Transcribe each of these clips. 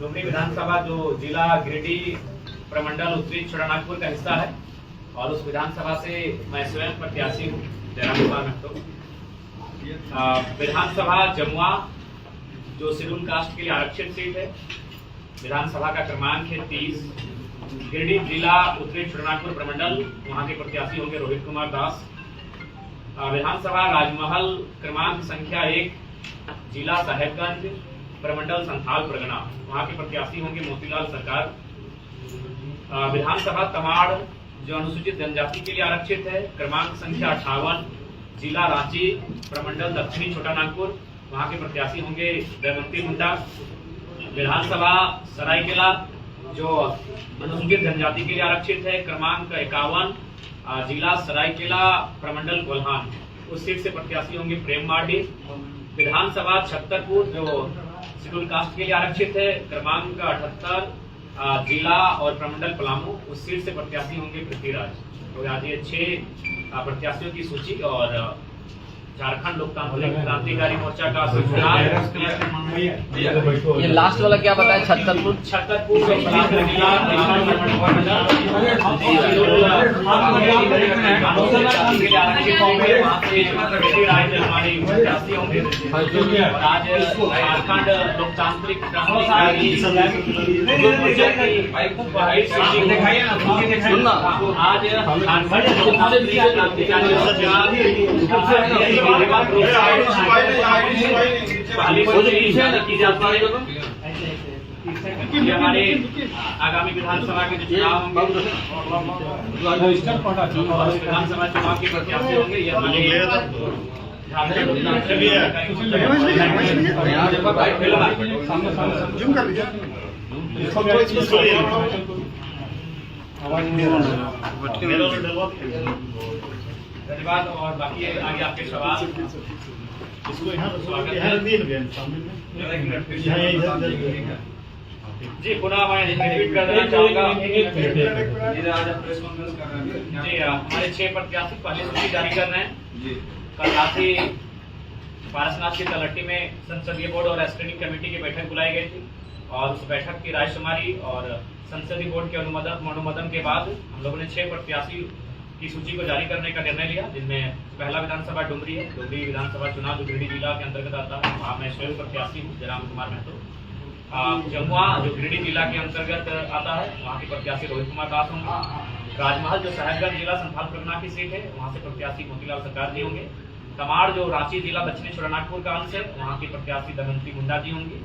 डुमरी विधानसभा जो जिला गिरिडीह प्रमंडल उत्तरी छोटानागपुर का हिस्सा है और उस विधानसभा से मैं स्वयं प्रत्याशी हूँ जयराम कुमार महतो। विधानसभा जमुआ जो शेड्यूल कास्ट के लिए आरक्षित सीट है, विधानसभा का क्रमांक है 30। गिरिडीह जिला उत्तरी छोटानागपुर प्रमंडल, वहाँ के प्रत्याशी होंगे रोहित कुमार दास। विधानसभा राजमहल क्रमांक संख्या 1, जिला साहेबगंज प्रमंडल संथाल परगना, वहाँ के प्रत्याशी होंगे मोतीलाल सरकार। विधानसभा तमाड़ जो अनुसूचित जनजाति के लिए आरक्षित है, क्रमांक संख्या 58, जिला रांची प्रमंडल दक्षिणी छोटानागपुर, वहाँ के प्रत्याशी होंगे दमयंती मुंडा। विधानसभा सरायकेला जो अनुसूचित जनजाति के लिए आरक्षित है, क्रमांक 51, जिला सरायकेला प्रमंडल कोल्हान, उस सीट से प्रत्याशी होंगे प्रेम मार्डी। विधानसभा छतरपुर जो शेड्यूल कास्ट के लिए आरक्षित है, क्रमांक 78, जिला और प्रमंडल पलामू, उस सीट से प्रत्याशी होंगे पृथ्वीराज। तो आज ये 6 प्रत्याशियों की सूची और झारखंड लोकतांत्रिक क्रांतिकारी मोर्चा का ये लास्ट वाला क्या बताया? छतरपुर आज झारखंड लोकतांत्रिक क्रांतिकारी हमारे आगामी विधानसभा के जो चुनाव होंगे, विधानसभा चुनाव के प्रत्याशी होंगे, ये धन्यवाद। और बाकी आगे आपके सवाल जी पुनः मैं रिपीट कर देना चाहूँगा। जी हमारे 6 प्रत्याशी पहले सूची जारी कर रहे हैं। कल रात ही पारसनाथ की तलहटी में संसदीय बोर्ड और स्क्रीनिंग कमेटी की बैठक बुलाई गई थी और उस बैठक की रायशुमारी और संसदीय बोर्ड के अनुमोदन के बाद हम लोगों ने 6 प्रत्याशी की सूची को जारी करने का निर्णय लिया, जिनमें पहला विधानसभा डुमरी है। डुमरी विधानसभा चुनाव जो गिरिडीह जिला के अंतर्गत आता है, वहाँ मैं स्वयं प्रत्याशी हूँ जयराम कुमार महतो। जमुआ जो गिरिडीह जिला के अंतर्गत आता है, वहाँ के प्रत्याशी रोहित कुमार दास होंगे। राजमहल जो साहेबगंज जिला संथाल परगना की सीट है, वहाँ से प्रत्याशी मोतीलाल सरकार जी होंगे। तमाड़ जो रांची जिला दक्षिणी छोटानागपुर का अंश है, वहाँ के प्रत्याशी दमयंती मुंडा जी होंगे।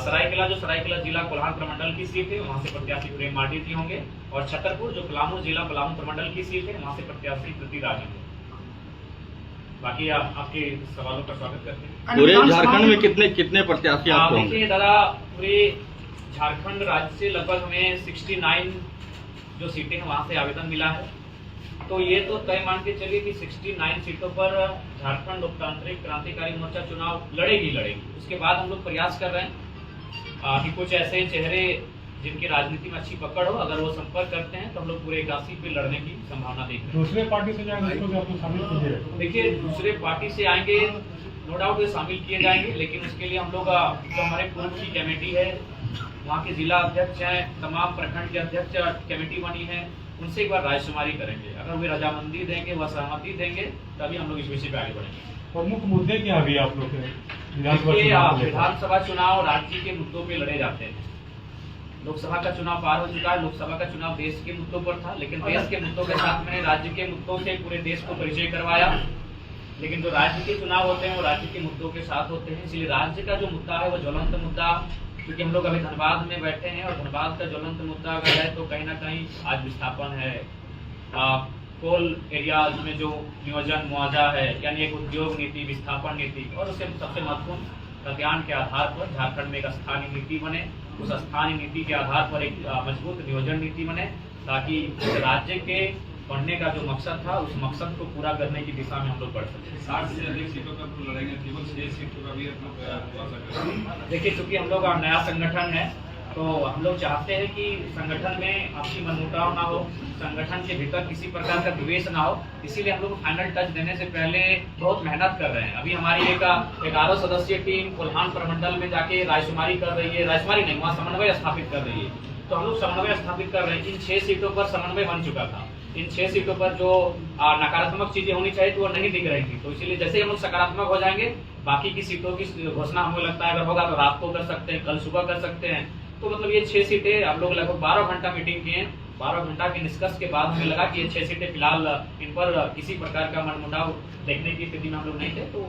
सरायकेला जो सरायकेला जिला कोल्हान प्रमंडल की सीट है, वहाँ से प्रत्याशी प्रेम मार्डी जी होंगे। और छतरपुर जो पलामू जिला पलामू प्रमंडल की सीट है, वहाँ से प्रत्याशी पृथ्वीराज होंगे। बाकी आपके सवालों का स्वागत करते हैं। पूरे झारखंड में कितने प्रत्याशी आपको होंगे? देखिए दादा, पूरे झारखंड राज्य से लगभग हमें 69 जो सीटें हैं वहाँ से आवेदन मिला है। तो ये तो तय मान के चलिए कि 69 सीटों पर झारखंड लोकतांत्रिक क्रांतिकारी मोर्चा चुनाव लड़ेगी। उसके बाद हम लोग प्रयास कर रहे हैं कि कुछ ऐसे चेहरे जिनकी राजनीति में अच्छी पकड़ हो, अगर वो संपर्क करते हैं तो हम लोग पूरे 81 पे लड़ने की संभावना देख रहे हैं। दूसरे पार्टी से जाएंगे उसको भी आपको शामिल कीजिए। देखिए, दूसरे पार्टी से आएंगे नो डाउट वे शामिल किए जाएंगे, लेकिन उसके लिए हम लोग जो हमारे पूर्व की कमेटी है, वहाँ के जिला अध्यक्ष हैं, तमाम प्रखंड के अध्यक्ष कमेटी बनी है, उनसे एक बार रायशुमारी करेंगे। अगर वे रजामंदी देंगे, वह सहमति देंगे, तभी हम लोग इस विषय पे आगे बढ़ेंगे। प्रमुख मुद्दे क्या अभी आप लोग विधानसभा चुनाव राज्य के मुद्दों पे लड़े जाते हैं। लोकसभा का चुनाव पार हो चुका है, लोकसभा का चुनाव देश के मुद्दों पर था, लेकिन देश के मुद्दों के साथ मैंने राज्य के मुद्दों से पूरे देश को परिचय करवाया। लेकिन जो राज्य के चुनाव होते हैं वो राज्य के मुद्दों के साथ होते हैं, इसलिए राज्य का जो मुद्दा है वो ज्वलंत मुद्दा, क्योंकि हम लोग अभी धनबाद में बैठे हैं और धनबाद का ज्वलंत मुद्दा अगर है तो कहीं ना कहीं आज विस्थापन है, कोल एरियाज में जो नियोजन मुआवजा है, यानी एक उद्योग नीति, विस्थापन नीति, और उससे सबसे महत्वपूर्ण खतियान के आधार पर झारखंड में एक स्थानीय नीति बने। उस स्थानीय नीति के आधार पर एक मजबूत नियोजन नीति बने, ताकि राज्य के बढ़ने का जो मकसद था उस मकसद को पूरा करने की दिशा में हम लोग बढ़ सकें। 60 से अधिक सीटों पर लड़ेंगे, केवल 6 सीटों का भी। देखिए, चूंकि हम लोग नया संगठन है तो हम लोग चाहते हैं कि संगठन में आपसी मनमुटाव ना हो, संगठन के भीतर किसी प्रकार का द्वेष ना हो, इसीलिए हम लोग फाइनल टच देने से पहले बहुत मेहनत कर रहे हैं। अभी हमारी एक 11 सदस्यीय टीम कोल्हान प्रमंडल में जाके रायशुमारी कर रही है, रायशुमारी नहीं, वहाँ समन्वय स्थापित कर रही है। तो हम लोग समन्वय स्थापित कर रहे हैं। इन 6 सीटों पर समन्वय बन चुका था। इन 6 सीटों पर जो नकारात्मक चीजें होनी चाहिए तो वो नहीं दिख रही थी, तो इसीलिए जैसे ही हम लोग सकारात्मक हो जाएंगे, बाकी की सीटों की घोषणा हमें लगता है अगर होगा तो रात को कर सकते हैं, कल सुबह कर सकते हैं। तो मतलब ये 6 सीटें हम लोग लगभग 12 घंटा मीटिंग किए। 12 घंटा के निष्कर्ष के बाद हमें लगा कि ये 6 सीटें फिलहाल इन पर किसी प्रकार का मनमुटाव देखने की स्थिति में हम लोग नहीं थे, तो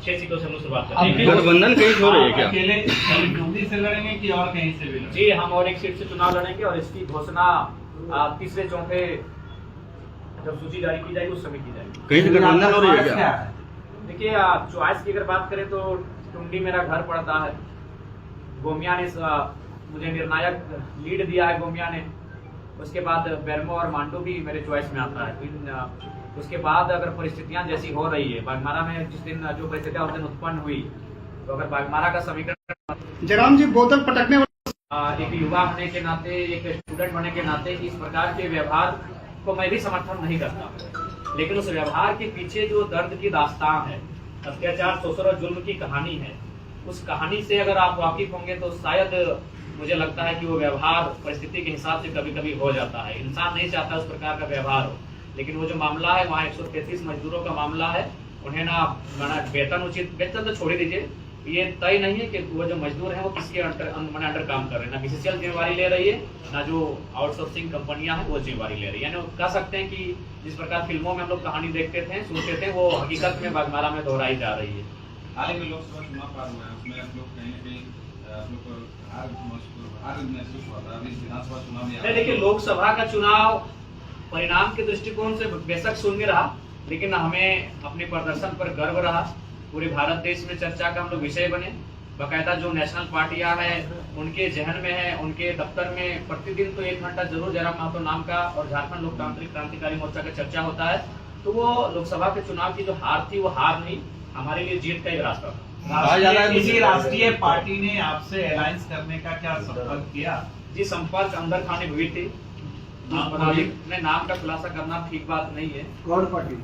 6 सीटों से हम लोग शुरुआत करेंगे। गठबंधन कहीं हो रही है क्या? अकेले यूपी से लड़ेंगे कि और कहीं से भी लड़ेंगे? जी, हम और एक सीट से चुनाव लड़ेंगे और इसकी घोषणा तीसरे चौथे जब सूची जारी की जाएगी उस समय की जाएगी। कहीं से गठबंधन हो रही है क्या? देखिए, चॉइस की अगर बात करें तो टुंडी मेरा घर पड़ता है। गोमिया ने मुझे निर्णायक लीड दिया है, गोमिया ने। उसके बाद बेरमो और मांडू भी मेरे चॉइस में आता है। उसके बाद अगर परिस्थितियां जैसी हो रही है, बागमारा में जिस दिन जो परिस्थितियां उस दिन उत्पन्न हुई, तो अगर बागमारा का समीकरण जयराम जी बोतल पटकने एक युवा होने के नाते, एक स्टूडेंट होने के नाते इस प्रकार के व्यवहार को मैं भी समर्थन नहीं करता, लेकिन उस व्यवहार के पीछे जो दर्द की दास्तान है, अत्याचार, शोषण और जुल्म की कहानी है, उस कहानी से अगर आप वाकिफ होंगे तो शायद मुझे लगता है कि वो व्यवहार परिस्थिति के हिसाब से कभी कभी हो जाता है। इंसान नहीं चाहता उस प्रकार का व्यवहार हो, लेकिन वो जो मामला है वहाँ 133 मजदूरों का मामला है। उन्हें ना वेतन उचित, वेतन तो छोड़ ही दीजिए, ये तय नहीं है कि वो जो मजदूर हैं वो किसके अंडर काम कर रहे हैं। ना बीसीसीएल जिम्मेवारी ले रही है, ना जो आउटसोर्सिंग कंपनियां हैं वो जिम्मेवारी ले रही है। यानी कह सकते हैं कि जिस प्रकार फिल्मों में हम लोग कहानी देखते थे, सुनते थे, वो हकीकत में बागमारा में दोहराई जा रही है। हाल ही में लोकसभा चुनाव पार हुआ है, उसमें आप लोग कहीं ना कहीं आप लोग को हार महसूस हुआ था। अभी विधानसभा चुनाव में देखिए, लोकसभा का चुनाव परिणाम के दृष्टिकोण से बेशक शून्य रहा, लेकिन हमें अपने प्रदर्शन पर गर्व रहा। पूरे भारत देश में चर्चा का हम लोग विषय बने। बाकायदा जो नेशनल पार्टियां हैं उनके जहन में है, उनके दफ्तर में प्रतिदिन तो 1 घंटा जरूर जयराम महतो नाम का और झारखंड लोकतांत्रिक क्रांतिकारी मोर्चा का चर्चा होता है। तो वो लोकसभा के चुनाव की जो हार थी वो हार नहीं, हमारे लिए जीत का एक रास्ता था। किसी राष्ट्रीय पार्टी ने आपसे अलायंस करने का क्या संपर्क किया? जी, संपर्क अंदर खाने हुई थी। अपने नाम का खुलासा करना ठीक बात नहीं है। कौन पार्टी?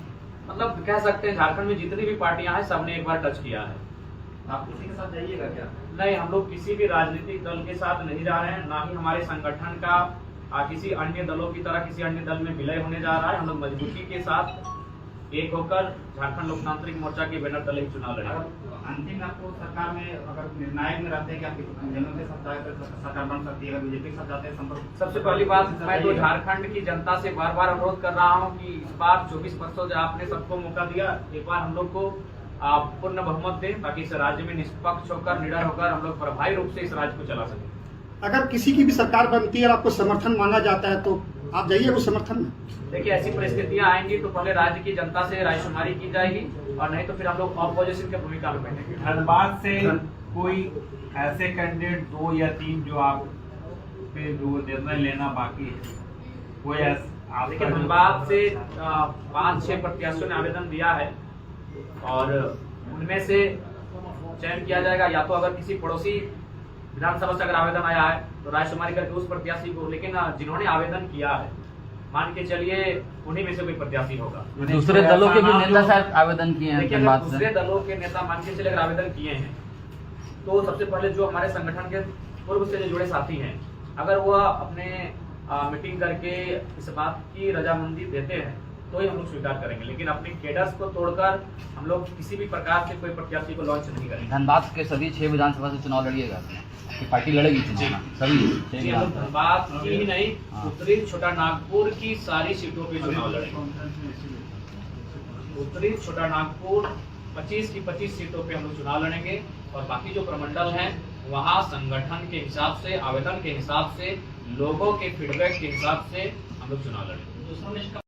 मतलब कह सकते हैं झारखंड में जितनी भी पार्टियां हैं सबने एक बार टच किया है। आप किसी के साथ जाइएगा क्या? नहीं, हम लोग किसी भी राजनीतिक दल के साथ नहीं जा रहे हैं, ना ही हमारे संगठन का किसी अन्य दलों की तरह किसी अन्य दल में विलय होने जा रहा है। हम लोग मजबूती के साथ एक होकर झारखंड लोकतांत्रिक मोर्चा के बैनर तले ही चुनाव लड़ेंगे। अंतिम आपको सरकार में अगर निर्णायक में रहते हैं कि आपकी जनों के साथ सरकार बन सकती है, अगर बीजेपी के साथ जाते हैं संपर्क? सबसे पहली बात, मैं तो झारखंड की जनता से बार बार अनुरोध कर रहा हूं कि इस बार 24 वर्षों से आपने सबको मौका दिया, एक बार हम लोग को पूर्ण बहुमत दें ताकि इस राज्य में निष्पक्ष होकर, निडर होकर हम लोग प्रभावी रूप से इस राज्य को चला सकें। अगर किसी की भी सरकार बनती है और आपको समर्थन मांगा जाता है तो आप जाइए उस समर्थन में? देखिए, ऐसी परिस्थितियां आएंगी तो पहले राज्य की जनता से रायशुमारी की जाएगी, और नहीं तो फिर हम लोग ऑपोजिशन की भूमिका में बैठेंगे। धनबाद से कोई ऐसे कैंडिडेट 2 या 3 जो आप पे जो निर्णय लेना बाकी है, कोई देखिए, धनबाद से 5-6 प्रत्याशियों ने आवेदन दिया है और उनमें से चयन किया जाएगा। या तो अगर किसी पड़ोसी विधानसभा से अगर आवेदन आया है तो रायशुमारी करके उस प्रत्याशी को, लेकिन जिन्होंने आवेदन किया है मान के चलिए उन्हीं में से कोई प्रत्याशी होगा। दूसरे दलों के भी नेता शायद आवेदन किए हैं। देखिए, अगर दूसरे दलों के नेता मान के चले अगर आवेदन किए हैं तो सबसे पहले जो हमारे संगठन के पूर्व से जो जुड़े साथी हैं, अगर वह अपने मीटिंग करके इस बात की रजामंदी देते हैं तो ही हम लोग स्वीकार करेंगे, लेकिन अपने केडर्स को तोड़कर हम लोग किसी भी प्रकार से कोई प्रत्याशी को लॉन्च नहीं करेंगे। धनबाद के सभी 6 विधानसभा से चुनाव लड़िएगा कि पार्टी लड़ेगी चुनाव? सभी जी, हम लोग धनबाद की ही नहीं, उत्तरी छोटा नागपुर की सारी सीटों पे चुनाव लड़ेंगे। उत्तरी छोटा नागपुर 25 की 25 सीटों पे हम लोग चुनाव लड़ेंगे, और बाकी जो प्रमंडल हैं वहाँ संगठन के हिसाब से, आवेदन के हिसाब से, लोगों के फीडबैक के हिसाब से हम लोग चुनाव लड़ेंगे।